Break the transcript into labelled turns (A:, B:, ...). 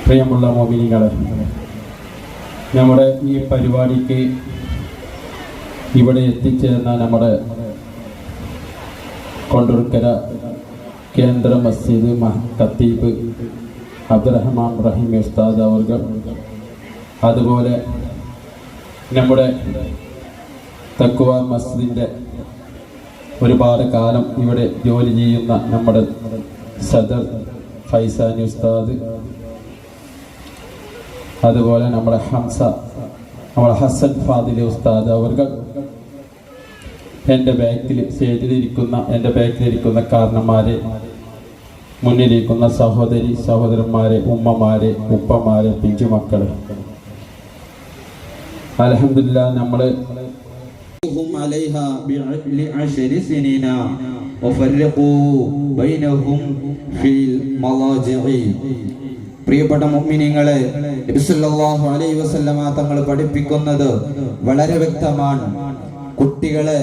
A: പ്രിയമുള്ള മോമിനികളെ, നമ്മുടെ ഈ പരിപാടിക്ക് ഇവിടെ എത്തിച്ചേർന്ന നമ്മുടെ കൊണ്ടൂർക്കര കേന്ദ്ര മസ്ജിദ് ഖത്തീബ് അബ്ദുറഹ്മാൻ റഹീം ഉസ്താദ് അവർ, അതുപോലെ നമ്മുടെ തഖ്വ മസ്ജിദിൻ്റെ ഒരുപാട് കാലം ഇവിടെ ജോലി ചെയ്യുന്ന നമ്മുടെ സദർ ഫൈസാനി ഉസ്താദ്, അതുപോലെ നമ്മുടെ ഹസൻ ഫാദിലി ഉസ്താദ് അവർ, എൻ്റെ ബാക്കിലിരിക്കുന്ന കാരണന്മാരെ, മുന്നിലിരിക്കുന്ന സഹോദരന്മാരെ, ഉമ്മമാരെ, ഉപ്പമാരെ, പിഞ്ചുമക്കളെ, അൽഹംദുലില്ലാഹ് നമ്മൾ
B: പ്രിയപ്പെട്ട മുഅ്മിനീങ്ങളെ, നബി സല്ലല്ലാഹു അലൈഹി വസല്ലമ തങ്ങൾ പഠിപ്പിക്കുന്നത് വളരെ വ്യക്തമാണ്. കുട്ടികളെ